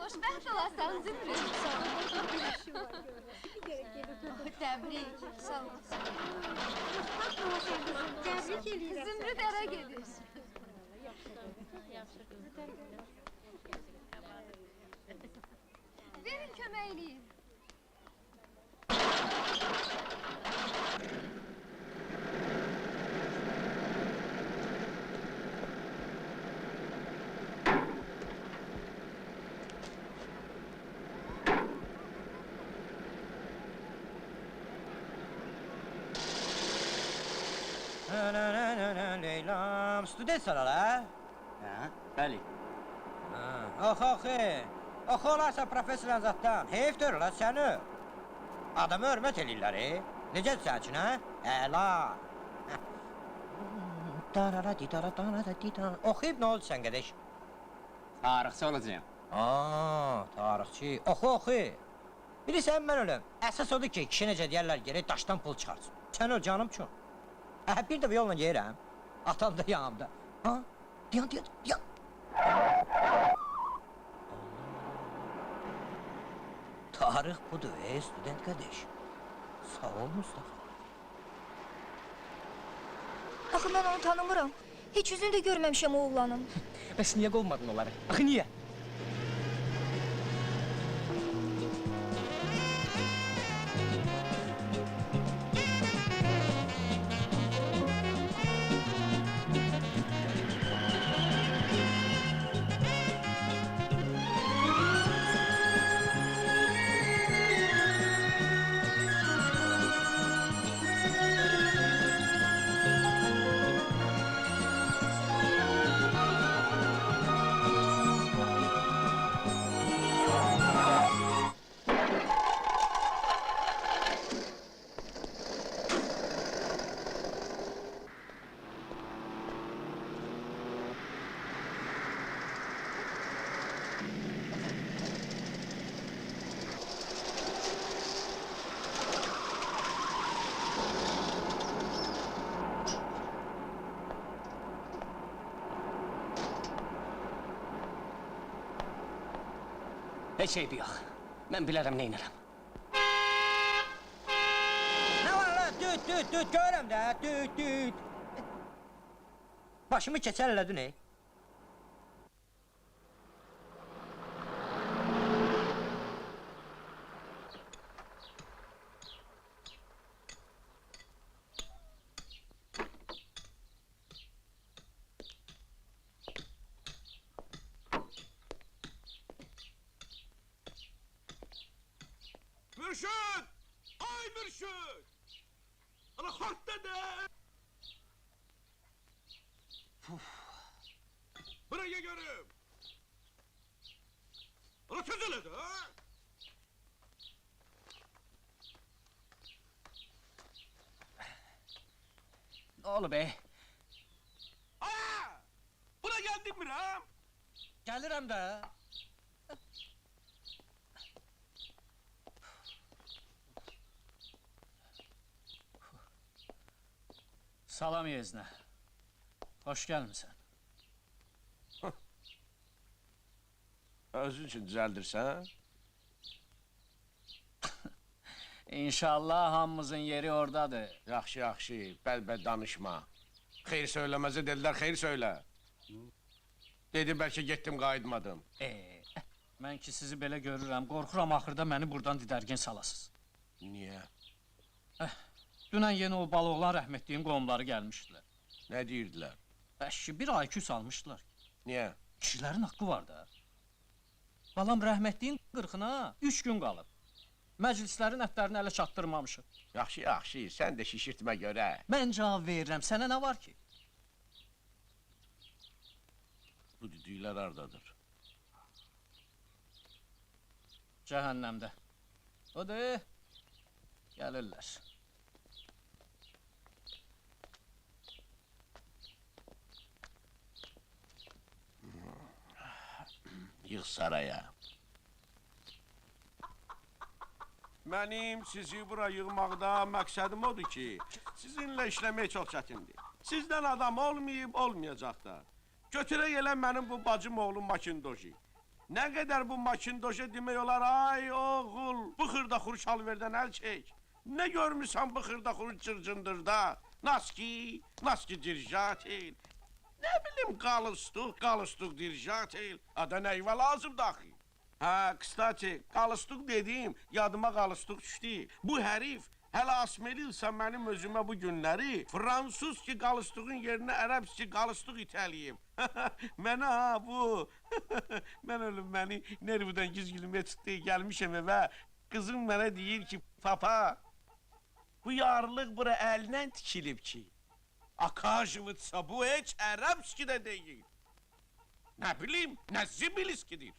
Xoşbəxt olasan Zümrüt. Təbrik, sağ olasın. Təbrik eləyirəm. Zümrüt ərə gedir. Verin kömək eləyin. Leylam, studentsən hala? Hə, bəli. Oxu olarsa professorla zatdan, heyfdir la səni. Adamı hörmət eləyirlər, necədir sənin üçün, hə? Əla. Oxuyub nə oldu sən qədəş? Tarixçi olacağım. Tarixçi, oxu. Bilirsən, mən ölüm. Əsas odur ki, kişi necə deyərlər, gerək daşdan pul çıxarsın. Sən öl canım üçün. Bir dəfə yolla yeyirəm. Atam da yanımda. Dayan. Tarix budur, student qardaş. Sağ ol, Mustafa. Axı mən onu tanımıram. Heç üzünü də görməmişəm o oğlanın. Bəs niyə qovmadın onları? Axı niyə? Heç şeydi yox. Mən bilərəm neynirəm. Nə var lan? Düt, görürəm də, düt. Başımı keçər elədin, Mürşid! Ay Mürşid! Ana kalk dede! Buraya görüm! Ana tez hele de ha! Nə olub, Aa! Buna geldin mi lan? Gəlirəm də. Salam yeznə. Xoş gəlmisən. Özün için düzeldirsen. İnşallah hamımızın yeri oradadır. Yaxşı, bəlbəl danışma. Xeyir söyləməzi dedilər, xeyir söylə. Dedi, bəlkə getdim, qayıtmadım. Mən ki sizi belə görürəm, qorxuram axırda məni buradan didərgin salasız. Niyə? Dünən yenə o balıqlar rəhmətliyin qohumları gəlmişdilər. Nə deyirdilər? Bəşki bir IQ salmışdılar. Niyə? Kişilərin haqqı var da. Balam rəhmətliyin 40-ına 3 gün qalıb. Məclislərin ətlərini ələ çatdırmamışıq. Yaxşı, sən də şişirtmə görə. Mən cavab verirəm, sənə nə var ki? Bu düdüklər hardadır? Cəhənnəmdə. O de, gəlirlər. Yığ saraya. Mənim sizi bura yığmaqda məqsədim odur ki, sizinlə işləmək çox çətindir. Sizdən adam olmayıb, olmayacaq da. Götürək elə mənim bu bacım oğlum Makindoji. Ne kadar bu makindoşa demək olar, ay oğul, bu xırdaxuru şalverdən əl çək. Ne görmüşsən bu xırdaxuru cırcındırda? Naski dirjatel. Ne bileyim qalıstuq dirjatel. Ada neyve lazım dahi. Ha, kstati, qalıstuq dediğim, yadıma qalıstuq düşdü. Bu herif, hələ asmelilsə mənim özümə bu günləri Fransız ki qalıstuğun yerine Ərəb ki qalıstuq itəliyib. Mənə ha bu. Mən ölüm məni nervdən güzgülümə çıxdı, gəlmişəm evə. Kızım mənə deyir ki, papa, bu yarlıq bura əlindən tikilib ki. Akajıvıtsa bu heç Ərəbski də deyil. Ne bileyim, ne zibiliskidir.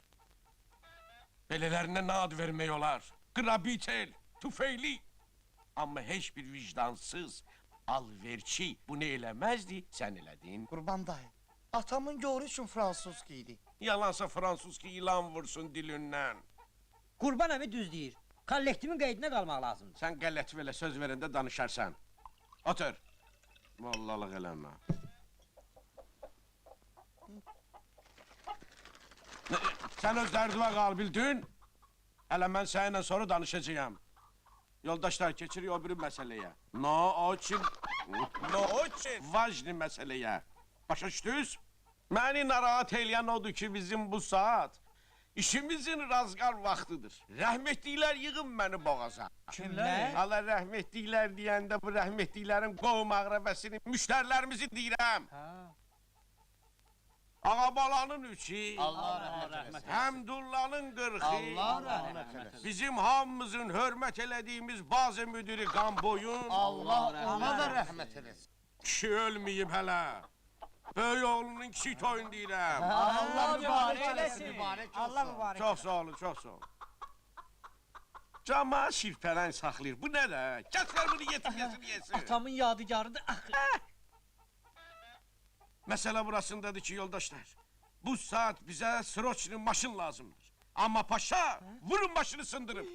Belələrinə nə ad vermək olar? Qrabitel, tüfeyli. Amma heç bir vicdansız, alverçi bunu eləməzdi, sən elədin. Qurban dayı, atamın göğrü üçün Fransız idi. Yalansa Fransız ki ilan vursun dilindən. Qurban əmi düz deyir. Kollektivin qeydinə qalmaq lazımdır. Sən qələt belə söz verəndə danışarsan. Otur. Vallalıq eləmə. Sən öz dərdivə qal bildin. Hələ mən səninlə sonra danışacağım. Yoldaşlar keçirik o biri məsələyə. No için vajni məsələyə. Başa düşdünüz? Məni narahat eləyən odur ki, bizim bu saat işimizin razqar vaxtıdır. Rəhmətliklər yığın məni boğaza. Kimlər? Hala rəhmətliklər deyəndə bu rəhmətliklərin qovum ağrəbəsini, müştərilərimizi deyirəm. Ağabalanın üçü, Allah rəhmət eləsin. Həmdullahın qırxı, Allah rəhmət eləsin. bizim hamımızın hörmət elədiyimiz bazı müdiri Qamboyun, Ona da rəhmət eləsin. kişi ölməyib hələ. Böyük oğlunun kiçik toyun deyirəm. Allah mübarək eləsin. Allah mübarək. Çox sağ olun, çox sağ olun. Cama şirpələn saxlayır. Bu nə də? Kəslər bunu yesin. Atamın yadigarıdır. Axı. Məsələ burasındadır ki, yoldaşlar. Bu saat bizə sroçlu maşın lazımdır. Amma paşa, vurun başını sındırıb.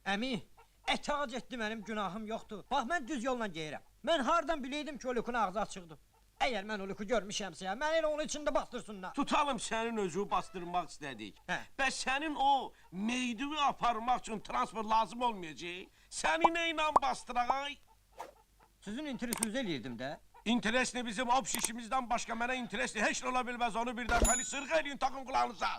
Əmi, etac etdi mənim günahım yoxdur. Bax, mən düz yolla geyirəm. Mən hardan biləydim ki, o lükün ağzı açıqdır. Əgər mən o lükü görmüşəmsə, mən elə onun içində bastırsınlar. Tutalım sənin özü bastırmaq istədik. Hə. Bəs sənin o meyduvi aparmaq üçün transport lazım olmayacaq. Səni nə ilə bastıraq? Sizin interesinizi eləyirdim də. İnteresli bizim ob şişimizdən başqa mənə interesli heç nə ola bilməz. Onu bir dəfəli sırğa eləyin, takın qulağınıza.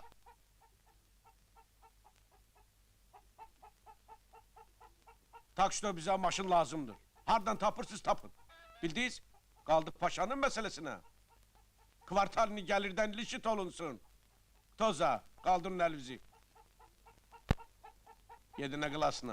Takşda bizə maşın lazımdır. Hardan tapırsınız tapın. Bildiniz? Qaldı paşanın məsələsinə. Kvartalini gəlirdən lişit olunsun. Toza, qaldırın əlinizi. Yedinə qılasına.